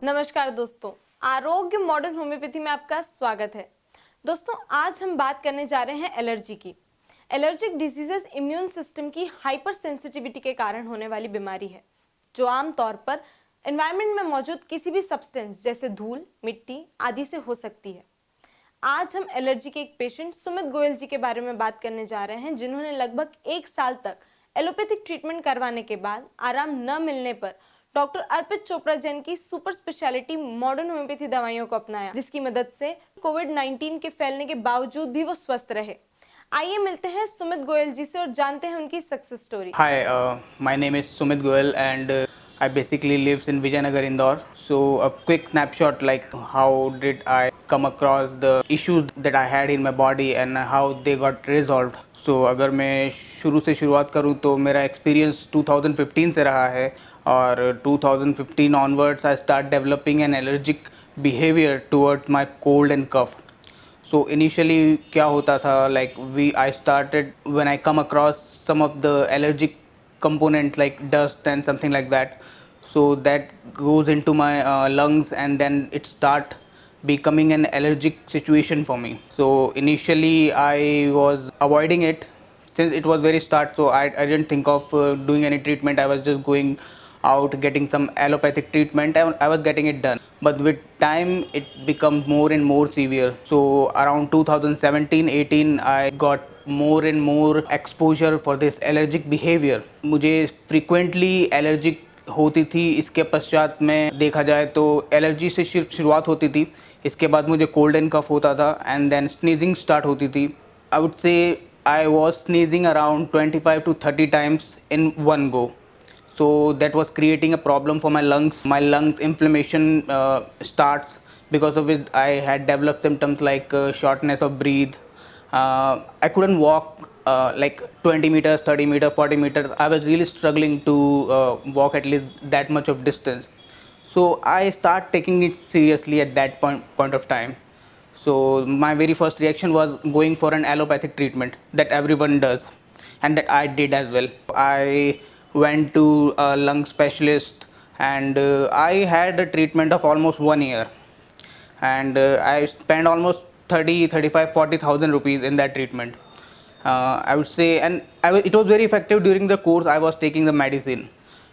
नमस्कार दोस्तों, आरोग्य मॉडर्न होम्योपैथी में आपका स्वागत है। दोस्तों, आज हम बात करने जा रहे हैं एलर्जी की। एलर्जिक डिजीजेस इम्यून सिस्टम की हाइपर सेंसिटिविटी के कारण होने वाली बीमारी है, जो आमतौर पर एनवायरनमेंट में मौजूद किसी भी सब्सटेंस जैसे धूल, मिट्टी आदि से हो सकती है। आज हम एलर्जी के एक पेशेंट सुमित गोयल जी के बारे में बात करने जा रहे हैं, जिन्होंने लगभग 1 साल तक एलोपैथिक ट्रीटमेंट करवाने के बाद आराम न मिलने पर डॉक्टर अर्पित चोपड़ा जैन की सुपर स्पेशलिटी मॉडर्न होम्योपैथी दवाइयों को अपनाया, जिसकी मदद से कोविड-19 के फैलने के बावजूद भी वो स्वस्थ रहे। आइए मिलते हैं सुमित गोयल जी से और जानते हैं उनकी success story. Hi, my name is Sumit Goel and I basically lives in Vijayanagar, Indore. So a quick snapshot like how did I come across the issues that I had in my body and how they got resolved. So अगर मैं शुरू से शुरुआत करूँ तो मेरा experience 2015 से रहा है और 2015 onwards I start developing an allergic behavior towards my cold and cough. So initially क्या होता था like I started when I come across some of the allergic components like dust and something like that. So that goes into my lungs and then it start becoming an allergic situation for me. So initially I was avoiding it since it was very start. So I didn't think of doing any treatment. I was just going out getting some allopathic treatment and I was getting it done, but with time it becomes more and more severe. So around 2017-18 I got more and more exposure for this allergic behavior. मुझे frequently allergic होती थी। इसके पश्चात में देखा जाए तो allergy से सिर्फ शुरुआत होती थी, इसके बाद मुझे कोल्ड एंड कफ होता था एंड देन स्नीजिंग स्टार्ट होती थी। I would say I was sneezing around 25 to 30 times in one go. So that was creating a problem for my lungs. My lungs inflammation starts, because of it I had developed symptoms like shortness of breath. I couldn't walk like 20 meters, 30 meters, 40 meters. I was really struggling to walk at least that much of distance. So I start taking it seriously at that point of time. So my very first reaction was going for an allopathic treatment that everyone does, and that I did as well. I went to a lung specialist and I had a treatment of almost 1 year, and I spent almost 30, 35, 40,000 rupees in that treatment. I would say, and it was very effective during the course I was taking the medicine.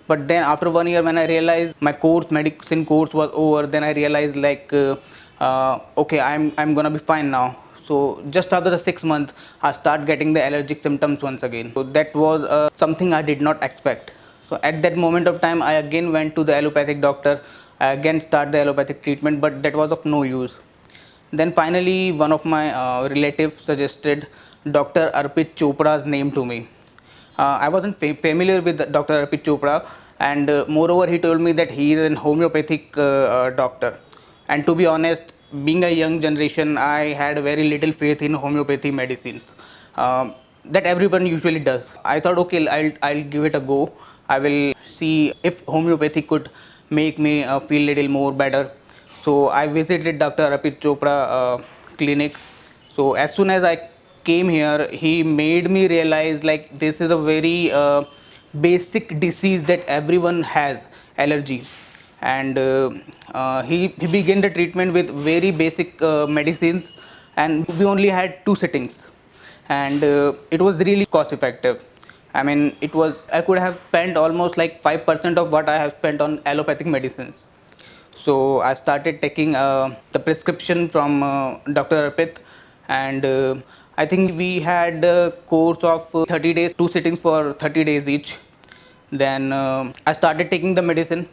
But then after 1 year, when I realized my medicine course was over, then I realized like, okay, I'm gonna be fine now. So just after the 6 months, I start getting the allergic symptoms once again. So that was something I did not expect. So at that moment of time, I again went to the allopathic doctor. I again start the allopathic treatment, but that was of no use. Then finally, one of my relatives suggested Dr. Arpit Chopra's name to me. I wasn't familiar with Dr. Arpit Chopra, and moreover, he told me that he is an homeopathic doctor. And to be honest, being a young generation, I had very little faith in homeopathy medicines. That everyone usually does. I thought, okay, I'll give it a go. I will see if homeopathy could make me feel little more better. So I visited Dr. Arpit Chopra clinic. So as soon as I came here, he made me realize like this is a very basic disease that everyone has, allergy. And he began the treatment with very basic medicines, and we only had 2 sittings, and it was really cost effective. I mean, I could have spent almost like 5% of what I have spent on allopathic medicines. So I started taking the prescription from Dr. Arpit, and I think we had a course of 30 days, 2 sittings for 30 days each. Then I started taking the medicine,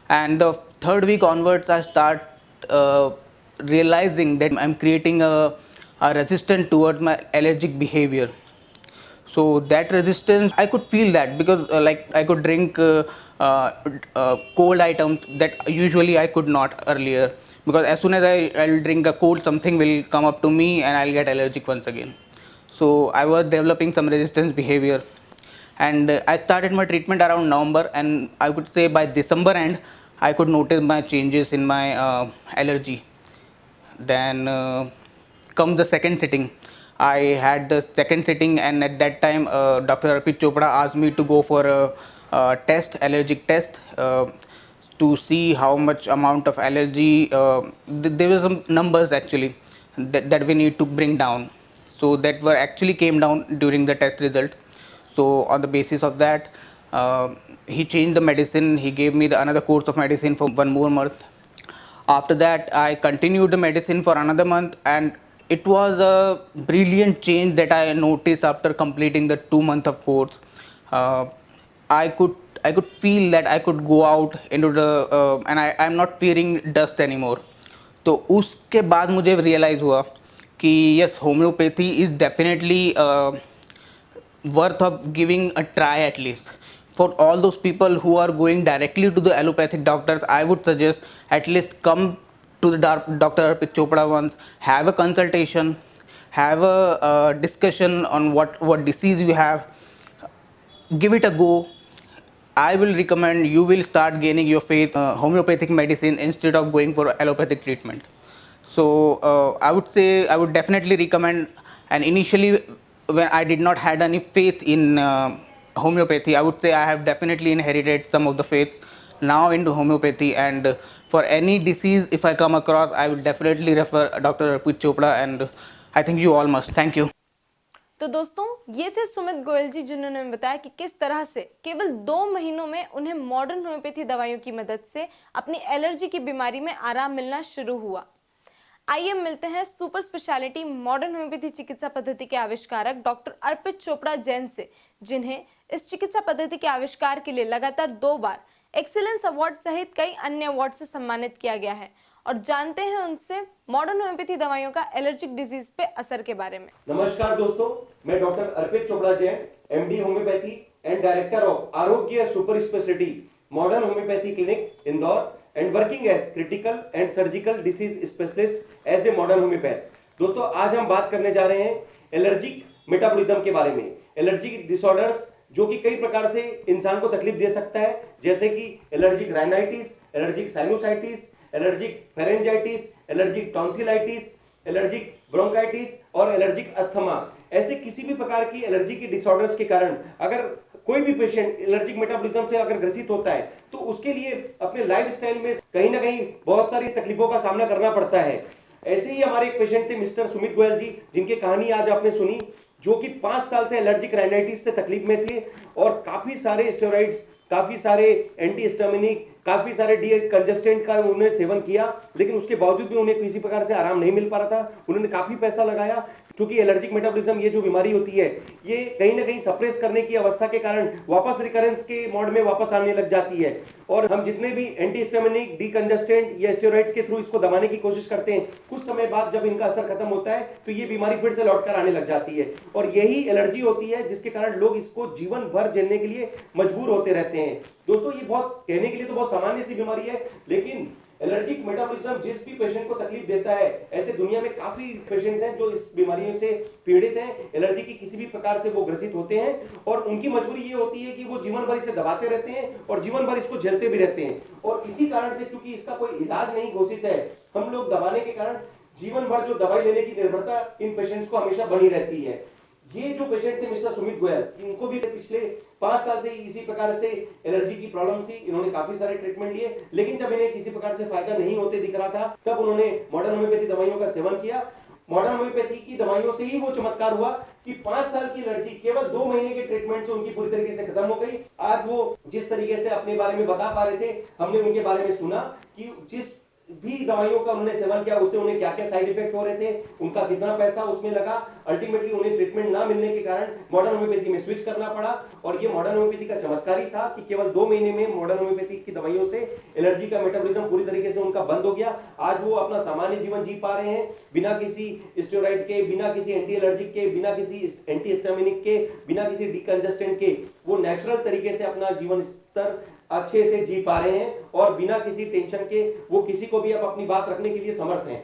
and the third week onwards, I start realizing that I'm creating a resistance towards my allergic behavior. So that resistance, I could feel that, because like I could drink cold items that usually I could not earlier, because as soon as I'll drink a cold, something will come up to me and I'll get allergic once again. So I was developing some resistance behavior, and I started my treatment around November, and I would say by December end I could notice my changes in my allergy. Then come the second sitting. I had the second sitting, and at that time Dr. Arpit Chopra asked me to go for a test, allergic test, to see how much amount of allergy, there were some numbers actually that we need to bring down. So that were actually came down during the test result. So on the basis of that, he changed the medicine. He gave me another course of medicine for 1 more month. After that, I continued the medicine for another month, and it was a brilliant change that I noticed after completing the 2 month of course. Uh, I could I could feel that I could go out into the and I'm not fearing dust anymore. तो उसके बाद मुझे realise हुआ कि yes, homeopathy is definitely worth of giving a try at least. For all those people who are going directly to the allopathic doctors, I would suggest at least come to the Dr. Arpit Chopra once, have a consultation, have a discussion on what disease you have, give it a go. I will recommend you will start gaining your faith homeopathic medicine instead of going for allopathic treatment. So I would say I would definitely recommend. And initially, when I did not had any faith in homeopathy, I would say I have definitely inherited some of the faith now into homeopathy. And for any disease, if I come across, I will definitely refer Dr. Arpit Chopra. And I think you all must. Thank you. तो दोस्तों, ये थे सुमित गोयल जी, जिन्होंने हमें बताया कि किस तरह से केवल 2 महीनों में उन्हें मॉडर्न होम्योपैथी दवाइयों की मदद से अपनी एलर्जी की बीमारी में आराम मिलना शुरू हुआ। आइए मिलते हैं सुपर स्पेशलिटी मॉडर्न होम्योपैथी चिकित्सा पद्धति के आविष्कारक डॉक्टर अर्पित चोपड़ा जैन से, जिन्हें इस चिकित्सा पद्धति के आविष्कार के लिए लगातार 2 बार एक्सीलेंस अवार्ड सहित कई अन्य अवार्ड से सम्मानित किया गया है, और जानते हैं उनसे मॉडर्न होम्योपैथी दवाइयों का एलर्जिक डिजीज पे असर के बारे में। नमस्कार दोस्तों, मैं doctor Arpit Chopra Jain, MD homoeopathy and director of Arogya super speciality modern homoeopathy clinic Indore and working as critical and surgical disease specialist as a modern homoeopath. दोस्तों, आज हम बात करने जा रहे हैं एलर्जिक मेटाबॉलिज्म के बारे में। एलर्जिक डिसऑर्डर्स जो कि कई प्रकार से इंसान को तकलीफ दे सकता है, जैसे कि allergic rhinitis, allergic sinusitis, allergic pharyngitis, allergic tonsillitis, allergic bronchitis और एलर्जिक अस्थमा। ऐसे किसी भी प्रकार की एलर्जी के डिसऑर्डर्स के कारण अगर कोई भी पेशेंट एलर्जिक मेटाबॉलिज्म से अगर ग्रसित होता है तो उसके लिए अपने लाइफस्टाइल में कहीं ना कहीं बहुत सारी तकलीफों का सामना करना पड़ता है। ऐसे ही हमारे एक पेशेंट थे मिस्टर सुमित गोयल जी, जिनकी कहानी आज आपने सुनी, जो कि 5 साल से एलर्जिक राइनाइटिस से तकलीफ में थे और काफी सारे स्टेरॉइड्स, काफी सारे एंटीहिस्टामिनिक, काफी सारे डीकंजेस्टेंट का उन्होंने सेवन किया, लेकिन उसके बावजूद भी उन्हें किसी प्रकार से आराम नहीं मिल पा रहा था। उन्होंने काफी पैसा लगाया, क्योंकि एलर्जिक मेटाबॉलिज्म ये जो बीमारी होती है ये कहीं ना कहीं सप्रेस करने की अवस्था के कारण वापस रिकरेंस के मोड में वापस आने लग जाती है, और हम जितने भी एंटीहिस्टामिनिक, डीकंजेस्टेंट या स्टेरॉइड्स के थ्रू इसको दबाने की कोशिश करते हैं, कुछ समय बाद जब इनका असर खत्म होता है तो ये बीमारी फिर से लौटकर आने लग जाती है। और यही एलर्जी होती है जिसके कारण लोग इसको जीवन भर झेलने के लिए मजबूर होते रहते हैं। दोस्तों, ये बहुत कहने के लिए तो बहुत सामान्य सी बीमारी है, लेकिन एलर्जिक मेटाबॉलिज्म जिस भी पेशेंट को तकलीफ देता है, ऐसे दुनिया में काफी पेशेंट्स हैं जो इस बीमारियों से पीड़ित हैं, एलर्जी की किसी भी प्रकार से वो ग्रसित होते हैं, और उनकी मजबूरी ये होती है कि वो जीवन भर इसे दबाते रहते हैं और जीवन भर इसको झेलते भी रहते हैं। और इसी कारण से, क्योंकि इसका कोई इलाज नहीं घोषित है, हम लोग दबाने के कारण जीवन भर जो दवाई लेने की निर्भरता इन पेशेंट्स को हमेशा बनी रहती है। ये जो पेशेंट थे मिस्टर सुमित गोयल, इनको भी पिछले 5 साल से इसी प्रकार से एलर्जी की प्रॉब्लम थी। इन्होंने काफी सारे ट्रीटमेंट लिए, लेकिन जब इन्हें किसी प्रकार से फायदा नहीं होते दिख रहा था, तब उन्होंने मॉडर्न होम्योपैथी दवाइयों का सेवन किया। मॉडर्न होम्योपैथी की दवाइयों से ही वो चमत्कार हुआ कि 5 साल की एलर्जी केवल 2 महीने के ट्रीटमेंट से उनकी पूरी तरीके से खत्म हो गई। आज वो जिस तरीके से अपने बारे में बता पा रहे थे, हमने उनके बारे में सुना कि जिस भी दवाइयों का उन्होंने सेवन किया उससे उन्हें क्या क्या साइड इफेक्ट हो रहे थे, उनका कितना पैसा उसमें लगा, अल्टीमेटली उन्हें ट्रीटमेंट ना मिलने के कारण मॉडर्न होम्योपैथी में स्विच करना पड़ा। और ये मॉडर्न होम्योपैथी का चमत्कार ही था कि केवल 2 महीने में मॉडर्न होम्योपैथी की दवाइयों से एलर्जी का मेटाबॉलिज्म पूरी तरीके से उनका बंद हो गया। आज वो अपना सामान्य जीवन जी पा रहे हैं, बिना किसी स्टेरॉइड के, बिना किसी एंटी एलर्जिक के, बिना किसी एंटीहिस्टामिनिक के, बिना किसी डीकंजेस्टेंट के, वो नेचुरल तरीके से अपना जीवन स्तर अच्छे से जी पा रहे हैं और बिना किसी टेंशन के वो किसी को भी अब अपनी बात रखने के लिए समर्थ हैं।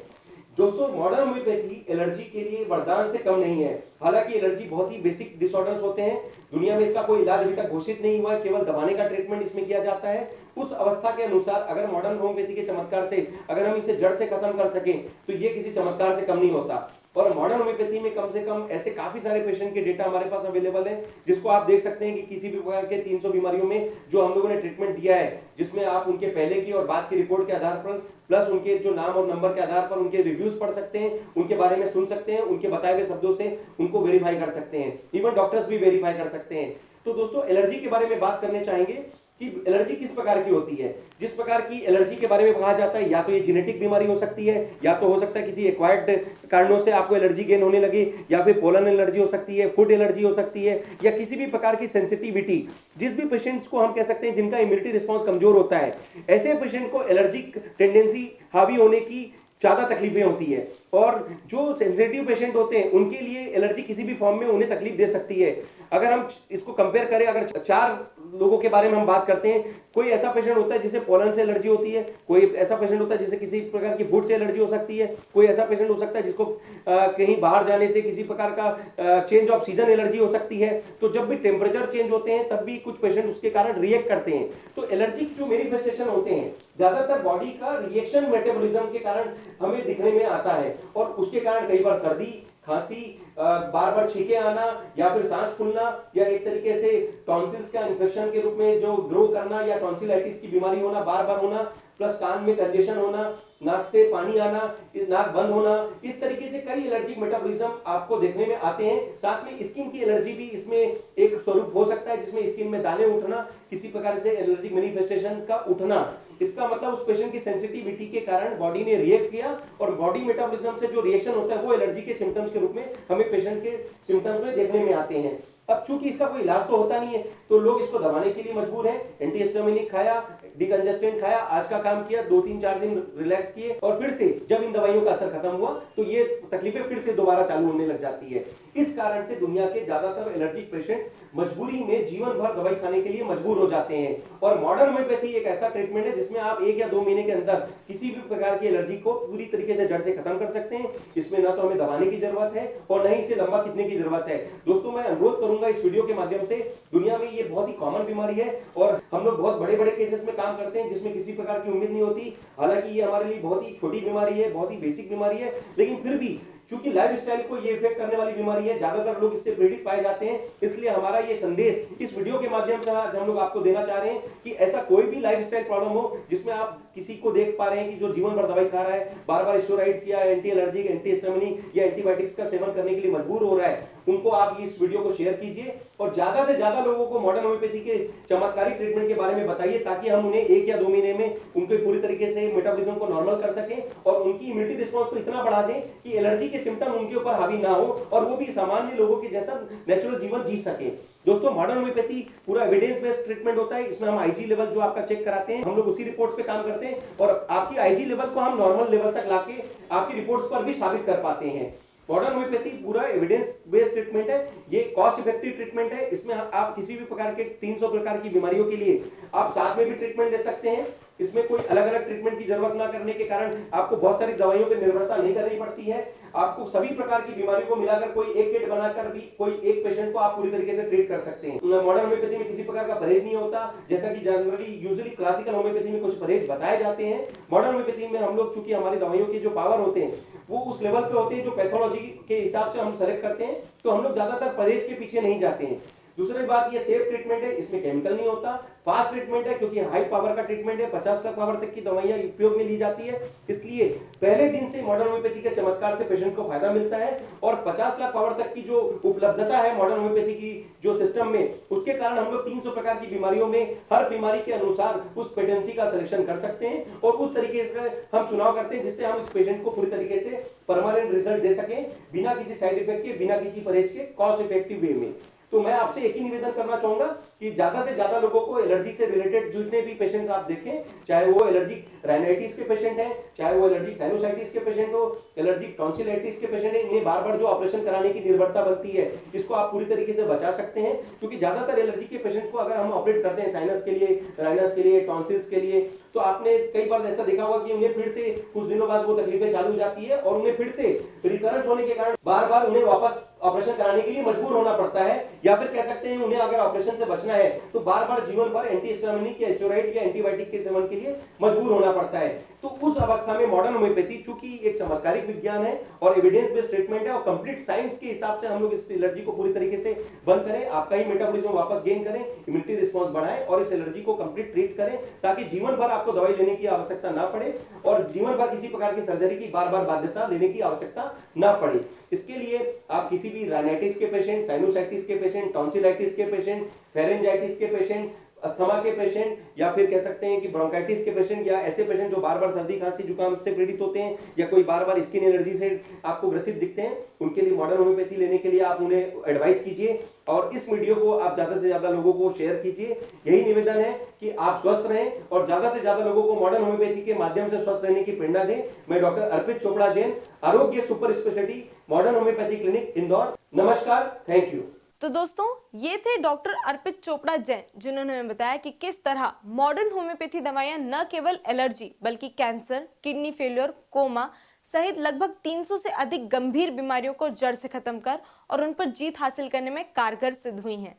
दोस्तों, मॉडर्न होम्योपैथी एलर्जी के लिए वरदान से कम नहीं है। हालांकि एलर्जी बहुत ही बेसिक डिसऑर्डर्स होते हैं, दुनिया में इसका कोई इलाज अभी तक घोषित नहीं हुआ है, केवल दबाने का ट्रीटमेंट इसमें किया जाता है। उस अवस्था के अनुसार अगर मॉडर्न होम्योपैथी के चमत्कार से अगर हम इसे जड़ से खत्म कर सकें तो ये किसी चमत्कार से कम नहीं होता। और मॉडर्न होम्योपैथी में कम से कम ऐसे काफी सारे पेशेंट के डेटा हमारे पास अवेलेबल है, जिसको आप देख सकते हैं कि किसी भी प्रकार के 300 बीमारियों में जो हम लोगों ने ट्रीटमेंट दिया है, जिसमें आप उनके पहले की और बाद की रिपोर्ट के आधार पर प्लस उनके जो नाम और नंबर के आधार पर उनके रिव्यूज पढ़ सकते हैं, उनके बारे में सुन सकते हैं, उनके बताए हुए शब्दों से उनको वेरीफाई कर सकते हैं, इवन डॉक्टर्स भी वेरीफाई कर सकते हैं। तो दोस्तों एलर्जी के बारे में बात करने चाहेंगे कि एलर्जी किस प्रकार की होती है। जिस प्रकार की एलर्जी के बारे में कहा जाता है, या तो ये जेनेटिक बीमारी हो सकती है, या तो हो सकता है किसी एक्वायर्ड कारणों से आपको एलर्जी गेन होने लगे, या फिर पोलन एलर्जी हो सकती है, फूड एलर्जी हो सकती है, या किसी भी प्रकार की सेंसिटिविटी। जिस भी पेशेंट्स को हम कह सकते हैं जिनका इम्यूनिटी रिस्पॉन्स कमजोर होता है, ऐसे पेशेंट को एलर्जिक टेंडेंसी हावी होने की ज्यादा तकलीफें होती है। और जो सेंसिटिव पेशेंट होते हैं उनके लिए एलर्जी किसी भी फॉर्म में उन्हें तकलीफ दे सकती है। अगर हम इसको कंपेयर करें, अगर 4 लोगों के बारे में हम बात करते हैं, कोई ऐसा पेशेंट होता है जिसे पोलन से एलर्जी होती है, कोई ऐसा पेशेंट होता है जिसे किसी प्रकार की फूड से एलर्जी हो सकती है, कोई ऐसा पेशेंट हो सकता है जिसको कहीं बाहर जाने से किसी प्रकार का चेंज ऑफ सीजन एलर्जी हो सकती है। तो जब भी टेम्परेचर चेंज होते हैं तब भी कुछ पेशेंट उसके कारण रिएक्ट करते हैं। तो एलर्जिक जो मैनिफेस्टेशन होते हैं ज्यादातर बॉडी का रिएक्शन मेटाबॉलिज्म के कारण हमें दिखने में आता है, और उसके कारण कई बार सर्दी, खांसी, बार बार छींके आना, या फिर सांस फूलना, या एक तरीके से टॉन्सिल्स का इन्फेक्शन के रूप में जो ग्रो करना, या टॉन्सिलाइटिस की बीमारी होना, बार बार होना, प्लस कान में कंजेशन होना, नाक से पानी आना, नाक बंद होना, इस तरीके से कई एलर्जिक मेटाबॉलिज्म आपको देखने में आते हैं। साथ में स्किन की एलर्जी भी इसमें एक स्वरूप हो सकता है, जिसमें स्किन में दाने उठना, किसी प्रकार से एलर्जिक मैनिफेस्टेशन का उठना। इसका मतलब उस पेशेंट की सेंसिटिविटी के कारण बॉडी ने रिएक्ट किया, और बॉडी मेटाबॉलिज्म से जो रिएक्शन होता है वो एलर्जी के सिम्टम्स के रूप में हमें पेशेंट के सिम्टम्स में देखने में आते हैं। अब चूंकि इसका कोई इलाज तो होता नहीं है, तो लोग इसको दबाने के लिए मजबूर हैं। एंटीहिस्टामिनिक खाया, डिकंजेस्टेंट खाया, आज का काम किया, 2-3-4 दिन रिलैक्स किए, और फिर से जब इन दवाइयों का असर खत्म हुआ तो ये तकलीफें फिर से दोबारा चालू होने लग जाती है। इस कारण से दुनिया के ज्यादातर एलर्जिक पेशेंट्स मजबूरी में जीवन भर दवाई खाने के लिए मजबूर हो जाते हैं। और मॉडर्न होम्योपैथी एक ऐसा ट्रीटमेंट है जिसमें आप 1 या 2 महीने के अंदर किसी भी प्रकार की एलर्जी को पूरी तरीके से जड़ से खत्म कर सकते हैं। इसमें ना तो हमें दबाने की जरूरत है और न ही इसे लंबा खींचने की जरूरत है। दोस्तों मैं अनुरोध करूंगा इस वीडियो के माध्यम से, दुनिया में ये बहुत ही कॉमन बीमारी है और हम लोग बहुत बड़े बड़े केसेस में काम करते हैं जिसमें किसी प्रकार की उम्मीद नहीं होती। हालांकि ये हमारे लिए बहुत ही छोटी बीमारी है, बहुत ही बेसिक बीमारी है, लेकिन फिर भी क्योंकि लाइफस्टाइल को ये इफेक्ट करने वाली बीमारी है, ज्यादातर लोग इससे पीड़ित पाए जाते हैं। इसलिए हमारा ये संदेश इस वीडियो के माध्यम से आज हम लोग आपको देना चाह रहे हैं कि ऐसा कोई भी लाइफस्टाइल प्रॉब्लम हो जिसमें आप किसी को देख पा रहे हैं कि जो जीवन भर दवाई खा रहा है, बार बार स्टेरॉइड्स या एंटी एलर्जिक, एंटीहिस्टामिनिक या एंटीबायोटिक्स का सेवन करने के लिए मजबूर हो रहा है, उनको आप इस वीडियो को शेयर कीजिए और ज्यादा से ज्यादा लोगों को मॉडर्न होम्योपैथी के चमत्कारी ट्रीटमेंट के बारे में बताइए, ताकि हम उन्हें 1 या 2 महीने में उनके पूरी तरीके से मेटाबॉलिज्म को नॉर्मल कर सकें और उनकी इम्यूनिटी रिस्पॉन्स को इतना बढ़ा दें कि एलर्जी के सिम्टम उनके ऊपर हावी ना हो और वो भी सामान्य लोगों के जैसा नेचुरल जीवन जी सके। दोस्तों मॉडर्न होम्योपैथी पूरा एविडेंस बेस्ड ट्रीटमेंट होता है। इसमें हम आईजी लेवल जो आपका चेक कराते हैं, हम लोग उसी रिपोर्ट्स पे काम करते हैं और आपकी आईजी लेवल को हम नॉर्मल लेवल तक लाके आपकी रिपोर्ट्स पर भी साबित कर पाते हैं। मॉडर्न होम्योपैथी पूरा एविडेंस बेस्ड ट्रीटमेंट है, ये कॉस्ट इफेक्टिव ट्रीटमेंट है। इसमें आप किसी भी प्रकार के 300 प्रकार की बीमारियों के लिए आप साथ में भी ट्रीटमेंट ले सकते हैं। इसमें कोई अलग अलग ट्रीटमेंट की जरूरत ना करने के कारण आपको बहुत सारी दवाइयों पर निर्भरता नहीं करनी पड़ती है। आपको सभी प्रकार की बीमारियों को मिलाकर कोई एक किट बनाकर भी कोई एक पेशेंट को आप पूरी तरीके से ट्रीट कर सकते हैं। मॉडर्न होम्योपैथी में किसी प्रकार का परहेज नहीं होता, जैसा कि जनरली यूजुअली क्लासिकल होम्योपैथी में कुछ परहेज बताए जाते हैं। मॉडर्न होम्योपैथी में हम लोग चूंकि हमारी दवाइयों के जो पावर होते हैं वो उस लेवल पे होते हैं जो पैथोलॉजी के हिसाब से हम सेलेक्ट करते हैं, तो हम लोग ज्यादातर परहेज के पीछे नहीं जाते हैं। दूसरी बात, ये सेफ ट्रीटमेंट है, इसमें केमिकल नहीं होता। फास्ट ट्रीटमेंट है क्योंकि हाई पावर का ट्रीटमेंट है, 50 लाख पावर तक की दवाइयां उपयोग में ली जाती है। इसलिए पहले दिन से मॉडर्न होम्योपैथी के चमत्कार से पेशेंट को फायदा मिलता है और 50 लाख पावर तक की जो उपलब्धता है मॉडर्न होम्योपैथी की जो सिस्टम में, उसके कारण हम लोग 300 प्रकार की बीमारियों में हर बीमारी के अनुसार उस पेटेंसी का सिलेक्शन कर सकते हैं और उस तरीके से हम चुनाव करते हैं जिससे हम इस पेशेंट को पूरी तरीके से परमानेंट रिजल्ट दे सकें, बिना किसी साइड इफेक्ट के, बिना किसी परहेज के, कॉस्ट इफेक्टिव वे में। तो मैं आपसे एक ही निवेदन करना चाहूंगा कि ज्यादा से ज्यादा लोगों को एलर्जी से रिलेटेड जितने भी पेशेंट्स आप देखें, चाहे वो एलर्जिक राइनाइटिस के पेशेंट हैं, चाहे वो एलर्जिक साइनोसाइटिस के पेशेंट हो, एलर्जिक टॉन्सिलाइटिस के पेशेंट हैं, इन्हें बार बार जो ऑपरेशन कराने की निर्भरता बनती है, इसको आप पूरी तरीके से बचा सकते हैं। क्योंकि ज्यादातर एलर्जी के पेशेंट्स को अगर हम ऑपरेट करते हैं साइनस के लिए, राइनस के लिए, टॉन्सिल्स के लिए, तो आपने कई बार ऐसा देखा होगा कि उन्हें फिर से कुछ दिनों बाद वो तकलीफें चालू हो जाती है और उन्हें फिर से रिकरेंस होने के कारण बार बार उन्हें वापस ऑपरेशन कराने के लिए मजबूर होना पड़ता है, या फिर कह सकते हैं उन्हें अगर ऑपरेशन से बचना है तो बार बार जीवन भर एंटीहिस्टामिनिक या स्टेरॉइड या एंटीबायोटिक के सेवन के लिए मजबूर होना पड़ता है। तो उस अवस्था में मॉडर्न होम्योपैथी चूंकि एक चमत्कारिक विज्ञान है और एविडेंस बेस्ड ट्रीटमेंट है और कंप्लीट साइंस के हिसाब से हम लोग इस एलर्जी को पूरी तरीके से बंद करें, आपका ही मेटाबॉलिज्म वापस गेन करें, इम्यूनिटी रिस्पांस बढ़ाएं और इस एलर्जी को कंप्लीट ट्रीट करें ताकि जीवन भर आपको दवाई लेने की आवश्यकता ना पड़े और जीवन भर किसी प्रकार की सर्जरी की बार बार बाध्यता लेने की आवश्यकता ना पड़े। इसके लिए आप किसी भी राइनाइटिस के पेशेंट, साइनोसाइटिस के पेशेंट, टॉन्सिलाइटिस के पेशेंट, फेरेंजाइटिस के पेशेंट, अस्थमा के पेशेंट या फिर कह सकते हैं कि ब्रोंकाइटिस के पेशेंट या ऐसे पेशेंट जो बार बार सर्दी खांसी जुकाम से पीड़ित होते हैं या कोई बार बार स्किन एलर्जी से आपको ग्रसित दिखते हैं, उनके लिए मॉडर्न होम्योपैथी लेने के लिए आप उन्हें एडवाइस कीजिए और इस वीडियो को आप ज्यादा से ज्यादा लोगों को शेयर कीजिए। यही निवेदन है कि आप स्वस्थ रहें और ज्यादा से ज्यादा लोगों को मॉडर्न होम्योपैथी के माध्यम से स्वस्थ रहने की प्रेरणा दें। मैं डॉक्टर अर्पित चोपड़ा जैन, आरोग्य super speciality modern homoeopathy clinic Indore. नमस्कार, थैंक यू। तो दोस्तों ये थे डॉक्टर अर्पित चोपड़ा जैन, जिन्होंने हमें बताया कि किस तरह मॉडर्न होम्योपैथी दवाइयां न केवल एलर्जी बल्कि कैंसर, किडनी फेलियर, कोमा सहित लगभग 300 से अधिक गंभीर बीमारियों को जड़ से खत्म कर और उन पर जीत हासिल करने में कारगर सिद्ध हुई हैं।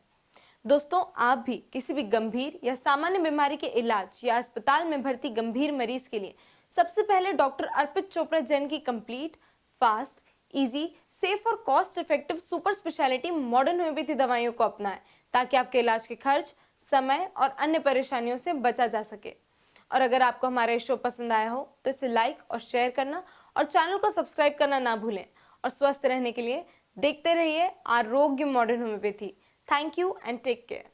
दोस्तों आप भी किसी भी गंभीर या सामान्य बीमारी के इलाज या अस्पताल में भर्ती गंभीर मरीज के लिए सबसे पहले डॉक्टर अर्पित चोपड़ा जैन की कंप्लीट, फास्ट, इजी, सेफ और cost effective super speciality modern homeopathy दवाइयों को अपनाएं ताकि आपके इलाज के खर्च, समय और अन्य परेशानियों से बचा जा सके। और अगर आपको हमारा शो पसंद आया हो तो इसे लाइक और शेयर करना और चैनल को सब्सक्राइब करना ना भूलें और स्वस्थ रहने के लिए देखते रहिए Arogya modern homeopathy. Thank you and take care.